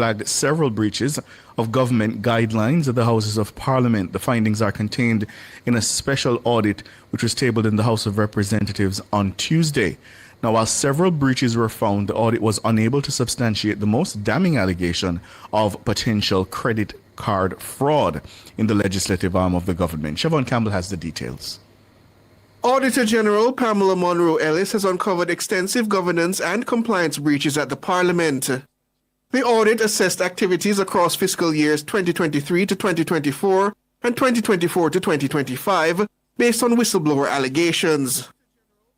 flagged several breaches of government guidelines at the Houses of Parliament. The findings are contained in a special audit which was tabled in the House of Representatives on Tuesday. Now, while several breaches were found, the audit was unable to substantiate the most damning allegation of potential credit card fraud in the legislative arm of the government. Siobhan Campbell has the details. Auditor General Pamela Munroe-Ellis has uncovered extensive governance and compliance breaches at the Parliament. The audit assessed activities across fiscal years 2023 to 2024 and 2024 to 2025 based on whistleblower allegations.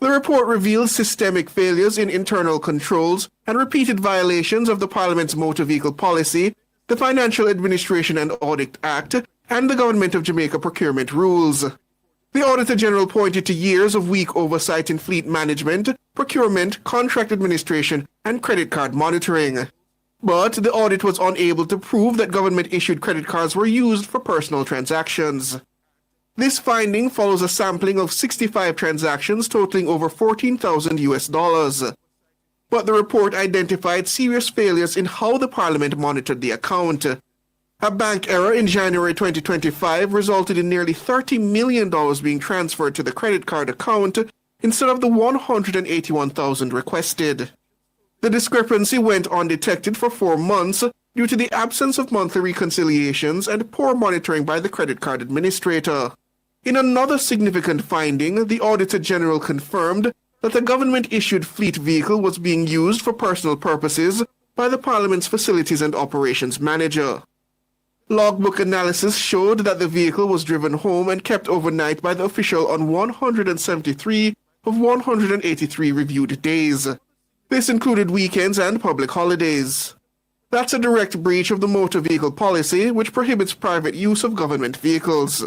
The report reveals systemic failures in internal controls and repeated violations of the Parliament's motor vehicle policy, the Financial Administration and Audit Act, and the Government of Jamaica procurement rules. The Auditor General pointed to years of weak oversight in fleet management, procurement, contract administration, and credit card monitoring. But the audit was unable to prove that government-issued credit cards were used for personal transactions. This finding follows a sampling of 65 transactions totaling over $14,000. But the report identified serious failures in how the Parliament monitored the account. A bank error in January 2025 resulted in nearly $30 million being transferred to the credit card account instead of the $181,000 requested. The discrepancy went undetected for 4 months due to the absence of monthly reconciliations and poor monitoring by the credit card administrator. In another significant finding, the Auditor General confirmed that the government-issued fleet vehicle was being used for personal purposes by the Parliament's Facilities and Operations Manager. Logbook analysis showed that the vehicle was driven home and kept overnight by the official on 173 of 183 reviewed days. This included weekends and public holidays. That's a direct breach of the motor vehicle policy, which prohibits private use of government vehicles.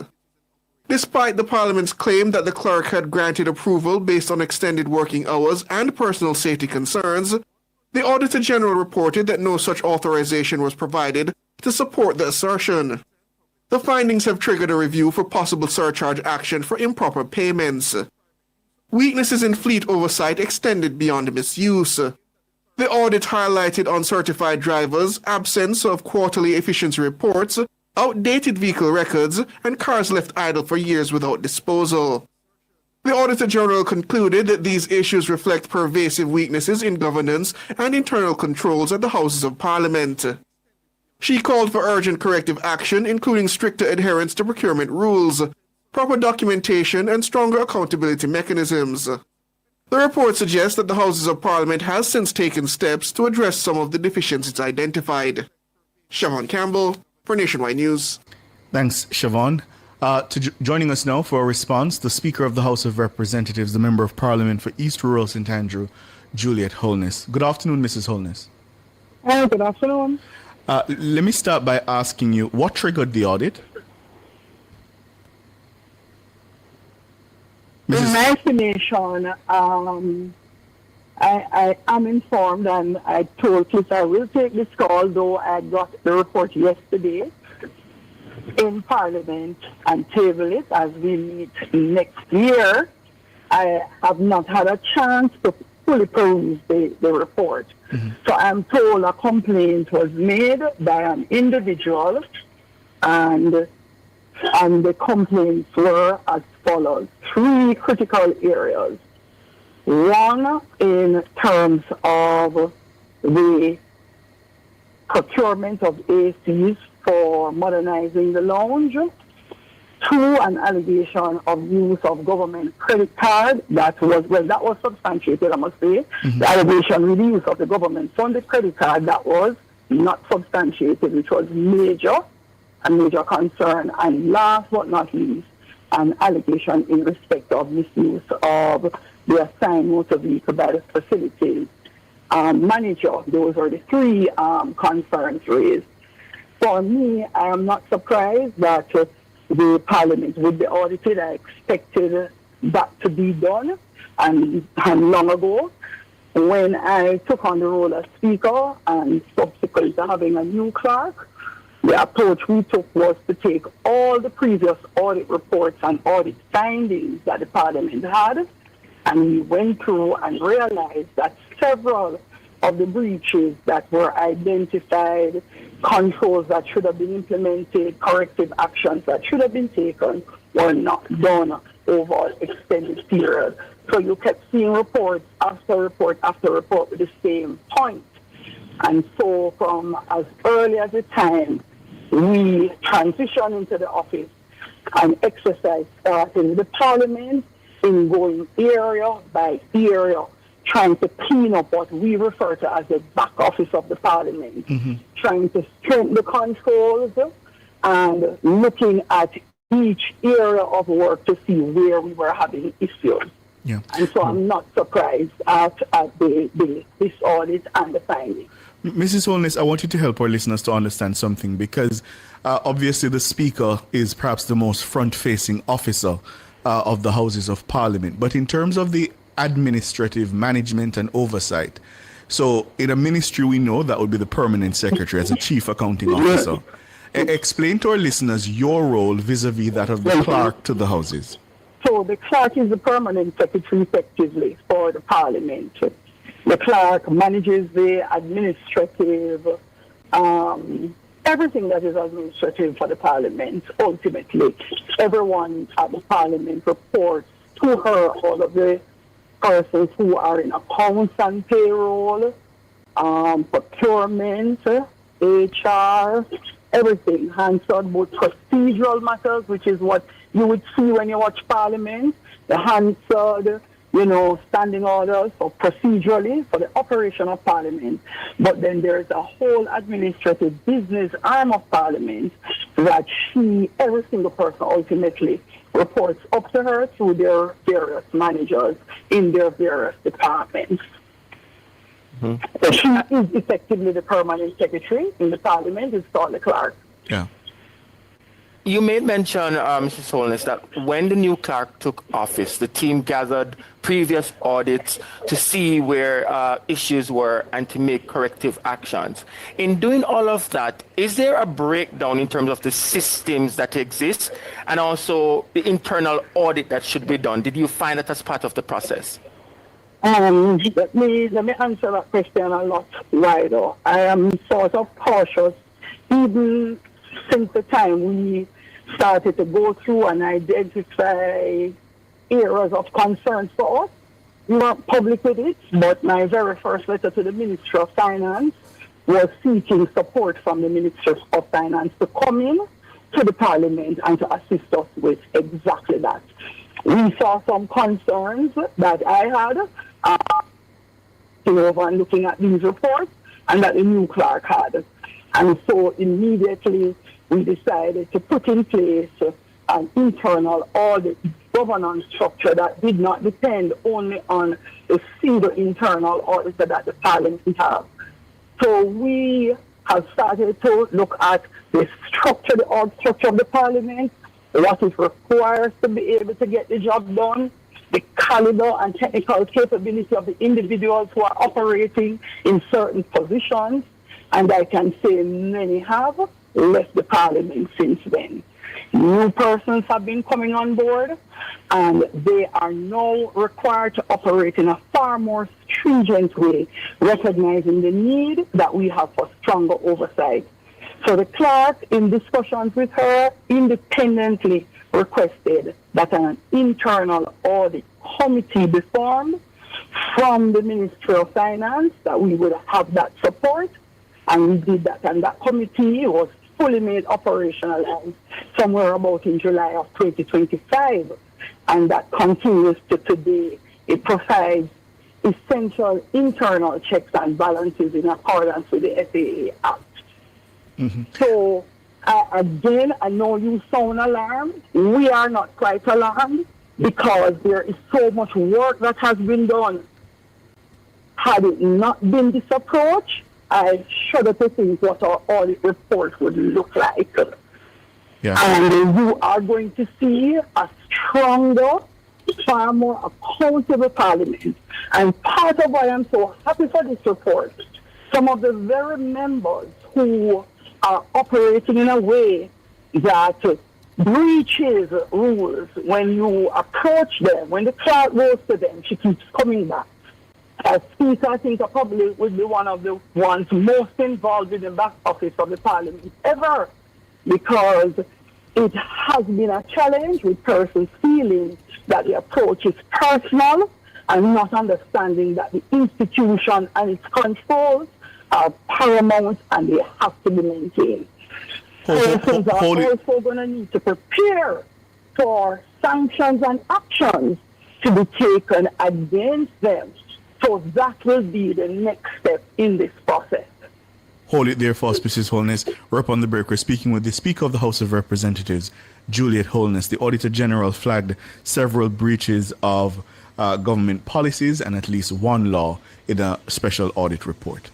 Despite the Parliament's claim that the clerk had granted approval based on extended working hours and personal safety concerns, the Auditor General reported that no such authorization was provided to support the assertion. The findings have triggered a review for possible surcharge action for improper payments. Weaknesses in fleet oversight extended beyond misuse. The audit highlighted uncertified drivers, absence of quarterly efficiency reports, outdated vehicle records, and cars left idle for years without disposal. The Auditor General concluded that these issues reflect pervasive weaknesses in governance and internal controls at the Houses of Parliament. She called for urgent corrective action, including stricter adherence to procurement rules, proper documentation, and stronger accountability mechanisms. The report suggests that the Houses of Parliament has since taken steps to address some of the deficiencies identified. Siobhan Campbell for Nationwide News. Thanks, Siobhan. Joining us now for a response, the Speaker of the House of Representatives, the Member of Parliament for East Rural St. Andrew, Juliet Holness. Good afternoon, Mrs. Holness. Good afternoon. Let me start by asking you, what triggered the audit? In my estimation, I am informed, and I told Chris I will take this call, though I got the report yesterday in Parliament and table it as we meet next year. I have not had a chance to fully peruse the report. Mm-hmm. So I'm told a complaint was made by an individual, and the complaints were as follows: 3 critical areas. One, in terms of the procurement of ACs for modernizing the lounge. 2, an allegation of use of government credit card. That was substantiated, I must say. Mm-hmm. The allegation with the use of the government funded credit card, that was not substantiated, which was a major concern. And last but not least, an allegation in respect of misuse of the assigned motor vehicle by the facilities manager. Those are the 3 concerns raised. For me, I am not surprised that the Parliament would be audited. I expected that to be done and long ago. When I took on the role as Speaker and subsequent to having a new clerk, the approach we took was to take all the previous audit reports and audit findings that the Parliament had, and we went through and realized that several of the breaches that were identified, controls that should have been implemented, corrective actions that should have been taken were not done over an extended period. So you kept seeing reports after report after report with the same point. And so from as early as the time we transitioned into the office and exercise started in the Parliament in going area by area, trying to clean up what we refer to as the back office of the Parliament, trying to strengthen the controls and looking at each area of work to see where we were having issues. Yeah. And so I'm not surprised at this audit and the findings. Mrs. Holness, I want you to help our listeners to understand something, because obviously the Speaker is perhaps the most front-facing officer of the Houses of Parliament. But in terms of the administrative management and oversight, so in a ministry we know that would be the permanent secretary as a chief accounting officer. Explain to our listeners your role vis-a-vis that of the clerk to the Houses. So the clerk is the permanent secretary effectively for the Parliament. The clerk manages the administrative, everything that is administrative for the Parliament. Ultimately, everyone at the Parliament reports to her, all of the persons who are in accounts and payroll, procurement, HR, everything, hands-on, both procedural matters, which is what you would see when you watch Parliament, the Hansard, standing orders for procedurally for the operation of Parliament. But then there's a whole administrative business arm of Parliament that every single person ultimately reports up to her through their various managers in their various departments. So she is effectively the permanent secretary in the Parliament. It's called the clerk. Yeah. You made mention, Mrs. Holness, that when the new clerk took office, the team gathered previous audits to see where issues were and to make corrective actions. In doing all of that, is there a breakdown in terms of the systems that exist and also the internal audit that should be done? Did you find that as part of the process? Let me answer that question a lot wider. I am sort of cautious, even since the time we started to go through and identify areas of concerns for us. We weren't public with it, but my very first letter to the Ministry of Finance was seeking support from the Ministry of Finance to come in to the Parliament and to assist us with exactly that. We saw some concerns that I had over and looking at these reports and that the new clerk had. And so immediately we decided to put in place an internal audit governance structure that did not depend only on a single internal auditor that the Parliament has. So we have started to look at the structure, the org structure of the Parliament, what it requires to be able to get the job done, the caliber and technical capability of the individuals who are operating in certain positions. And I can say many have left the Parliament since then. New persons have been coming on board, and they are now required to operate in a far more stringent way, recognizing the need that we have for stronger oversight. So the clerk, in discussions with her, independently requested that an internal audit committee be formed from the Ministry of Finance, that we would have that support. And we did that, and that committee was fully made operational somewhere about in July of 2025, and that continues to today. It provides essential internal checks and balances in accordance with the FAA Act. So, again, I know you sound alarmed. We are not quite alarmed because there is so much work that has been done. Had it not been this approach, I shudder to think what our audit report would look like. Yeah. And you are going to see a stronger, far more accountable Parliament. And part of why I'm so happy for this report, some of the very members who are operating in a way that breaches rules when you approach them, when the clerk goes to them, she keeps coming back. Speaker, I think I probably would be one of the ones most involved in the back office of the Parliament ever, because it has been a challenge with persons feeling that the approach is personal and not understanding that the institution and its controls are paramount and they have to be maintained. Persons are also going to need to prepare for sanctions and actions to be taken against them. So that will be the next step in this process. Hold it there for us, Mrs. Holness. We're up on the break. We're speaking with the Speaker of the House of Representatives, Juliet Holness. The Auditor General flagged several breaches of government policies and at least one law in a special audit report.